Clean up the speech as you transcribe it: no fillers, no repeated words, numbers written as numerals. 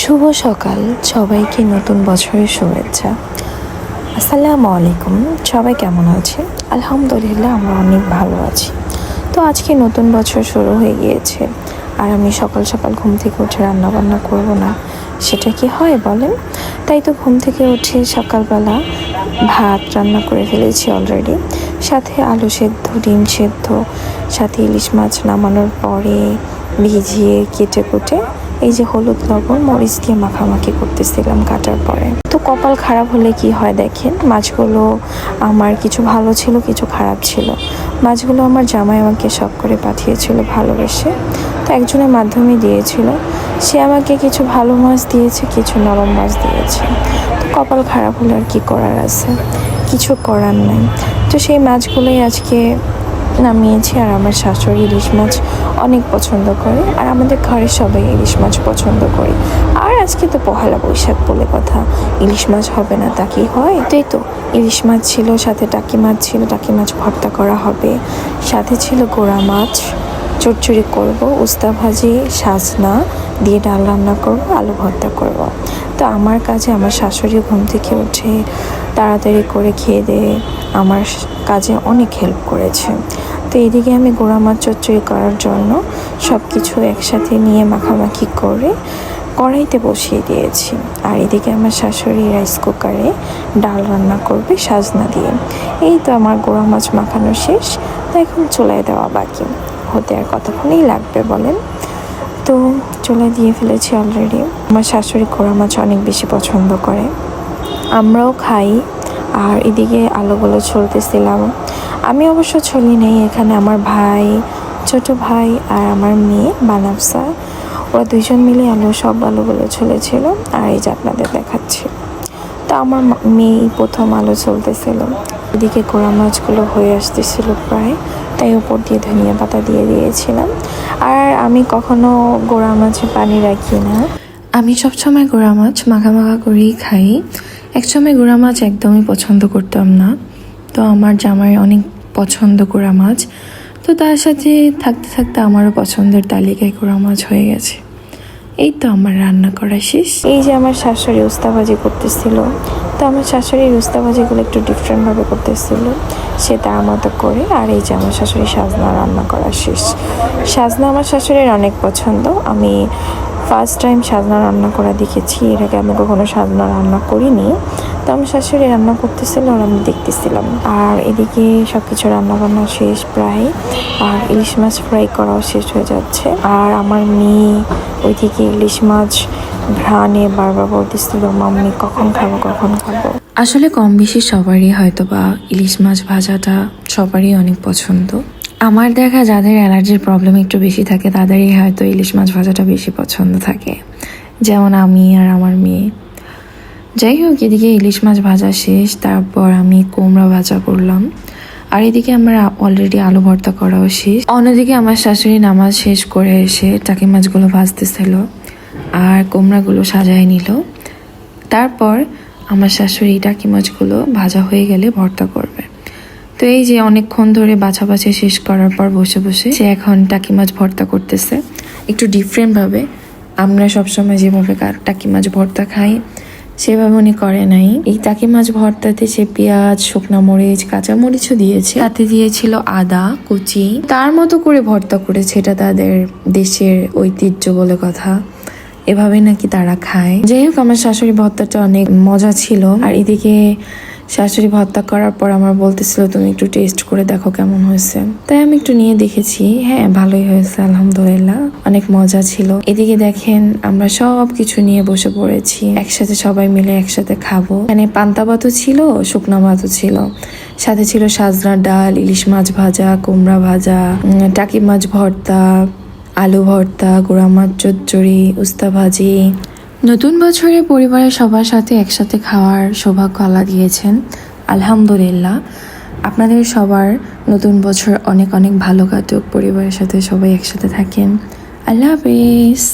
শুভ সকাল, সবাইকে নতুন বছরের শুভেচ্ছা। আসসালামু আলাইকুম। সবাই কেমন আছে? আলহামদুলিল্লাহ, আমরা অনেক ভালো আছি। তো আজকে নতুন বছর শুরু হয়ে গিয়েছে, আর আমি সকাল সকাল ঘুম থেকে উঠে রান্নাবান্না করব না, সেটা কি হয় বলেন? তাই তো ঘুম থেকে উঠে সকালবেলা ভাত রান্না করে ফেলেছি অলরেডি, সাথে আলু সেদ্ধ, ডিম সেদ্ধ, সাথে ইলিশ মাছ নামানোর পরে ভিজিয়ে কেটে কুটে এই যে হলুদ লবণ মরিচ দিয়ে মাখামাখি করতেছিলাম কাটার পরে। তো কপাল খারাপ হলে কি হয় দেখেন, মাছগুলো আমার কিছু ভালো ছিল, কিছু খারাপ ছিল। মাছগুলো আমার জামাই আমাকে শখ করে পাঠিয়েছিল ভালোবেসে, তো একজনের মাধ্যমে দিয়েছিল। সে আমাকে কিছু ভালো মাছ দিয়েছে, কিছু নরম মাছ দিয়েছে। তো কপাল খারাপ হলে আর কি করার আছে, কিছু করার নাই। তো সেই মাছগুলোই আজকে নামিয়েছি। আর আমার শাশুড়ি ইলিশ মাছ অনেক পছন্দ করে, আর আমাদের ঘরে সবাই ইলিশ মাছ পছন্দ করে। আর আজকে তো পহেলা বৈশাখ বলে কথা, ইলিশ মাছ হবে না তা কি হয়? তাই তো ইলিশ মাছ ছিল, সাথে টাকি মাছ ছিল, টাকি মাছ ভর্তা করা হবে, সাথে ছিল গোড়া মাছ চচ্চড়ি করব, উস্তা ভাজি, সাজনা দিয়ে ডাল রান্না করব, আলু ভর্তা করব। তো আমার কাজে আমার শাশুড়ি ঘুম থেকে উঠে তাড়াতাড়ি করে খেয়ে দিয়ে আমার কাজে অনেক হেল্প করেছে। তো এদিকে আমি গোড়া মাছ চচ্চড়ি করার জন্য সব কিছু একসাথে নিয়ে মাখামাখি করে কড়াইতে বসিয়ে দিয়েছি। আর এদিকে আমার শাশুড়ি রাইস কুকারে ডাল রান্না করবে সাজনা দিয়ে। এই তো আমার গোড়া মাছ মাখানো শেষ, তো এখন চুলায় দেওয়া বাকি। হতে আর কতক্ষণই লাগবে বলেন? তো চুলায় দিয়ে ফেলেছি অলরেডি। আমার শাশুড়ি গোড়া মাছ অনেক বেশি পছন্দ করে, আমরাও খাই। আর এদিকে আলুগুলো ছুলতেছিলাম। আমি অবশ্য ছুলি নেই, এখানে আমার ভাই, ছোট ভাই আর আমার মেয়ে বানাবসা, ওরা দুইজন মিলে সব আলুগুলো ছুলেছিল। আর এই যে আপনাদের দেখাচ্ছি। তো আমার মেয়ে প্রথম আলু চলতেছিল, এদিকে গোড়া মাছগুলো হয়ে আসতেছিল প্রায়, তাই উপর দিয়ে ধনিয়া পাতা দিয়ে দিয়েছিলাম। আর আমি কখনো গোড়া মাছে পানি রাখি না, আমি সবসময় গোড়া মাছ মাখা মাখা করেই খাই। একসময় গোড়া মাছ একদমই পছন্দ করতাম না, তো আমার জামাই অনেক পছন্দ গোড়া মাছ, তো তার সাথে থাকতে থাকতে আমারও পছন্দের তালিকায় গোড়া মাছ হয়ে গেছে। এই তো আমার রান্না করা শেষ। এই যে আমার শাশুড়ি উস্তা ভাজি করতেছিল, তো আমার শাশুড়ির উস্তা ভাজিগুলো একটু ডিফারেন্টভাবে করতেছিল, সে তার মতো করে। আর এই যে আমার শাশুড়ি সাজনা রান্না করা শেষ। সাজনা আমার শাশুড়ির অনেক পছন্দ, আমি ফার্স্ট টাইম সাজনা রান্না করা দেখেছি, এর আগে আমি কখনো সাজনা রান্না করিনি। তো আমার শাশুড়ি রান্না করতেছিল আর আমি দেখতেছিলাম। আর এদিকে সব কিছু রান্নাবান্না শেষ প্রায়, আর ইলিশ মাছ ফ্রাই করাও শেষ হয়ে যাচ্ছে। আর আমার মেয়ে ওইদিকে ইলিশ মাছ ঘ্রাণে বারবার বলতেছিল, মাম্মি কখন খাবো কখন খাবো। আসলে কম বেশি সবারই হয়তো বা ইলিশ মাছ ভাজাটা সবারই অনেক পছন্দ। আমার দেখা যাদের অ্যালার্জির প্রবলেম একটু বেশি থাকে তাদেরই হয়তো ইলিশ মাছ ভাজাটা বেশি পছন্দ থাকে, যেমন আমি আর আমার মেয়ে। যাই হোক, এদিকে ইলিশ মাছ ভাজা শেষ, তারপর আমি কুমড়া ভাজা করলাম। আর এদিকে আমার অলরেডি আলু ভর্তা করাও শেষ। অন্যদিকে আমার শাশুড়ি নামাজ শেষ করে এসে টাকি মাছগুলো ভাজতেছিল আর কুমড়াগুলো সাজায় নিল। তারপর আমার শাশুড়ি টাকি মাছগুলো ভাজা হয়ে গেলে ভর্তা করবে। তো এই যে অনেকক্ষণ ধরে বাছাবাছি শেষ করার পর বসে বসে সে এখন টাকি মাছ ভর্তা করতেছে, একটু ডিফারেন্টভাবে। আমরা সবসময় যেভাবে টাকি মাছ ভর্তা খাই সেভাবে উনি করে নাই। এই টাকি মাছ ভর্তাতে সে পেঁয়াজ, শুকনা মরিচ, কাঁচা মরিচও দিয়েছে, সাথে দিয়েছিল আদা কুচি, তার মতো করে ভর্তা করেছে। এটা তাদের দেশের ঐতিহ্য বলে কথা, এভাবে নাকি তারা খায়। যাই হোক, আমার শাশুড়ি ভর্তাটা অনেক মজা ছিল। আর এদিকে শাশুড়ি ভর্তা করার পর আমার বলতেছিল, তুমি একটু টেস্ট করে দেখো কেমন হয়েছে। তাই আমি একটু নিয়ে দেখেছি, হ্যাঁ ভালোই হয়েছে আলহামদুলিল্লাহ, অনেক মজা ছিল। এদিকে দেখেন আমরা সব কিছু নিয়ে বসে পড়েছি, একসাথে সবাই মিলে একসাথে খাবো। এখানে পান্তা ভাতও ছিল, শুকনা ভাতও ছিল, সাথে ছিল সাজনার ডাল, ইলিশ মাছ ভাজা, কুমড়া ভাজা, টাকি মাছ ভর্তা, আলু ভর্তা, গোড়া মাছ চচ্চড়ি, উস্তা ভাজি। নতুন বছরে পরিবারের সবার সাথে একসাথে খাওয়ার সৌভাগ্য আল্লাহ দিয়েছেন, আলহামদুলিল্লাহ। আপনাদের সবার নতুন বছর অনেক অনেক ভালো কাটুক, পরিবারের সাথে সবাই একসাথে থাকেন। আল্লাহ হাফেজ।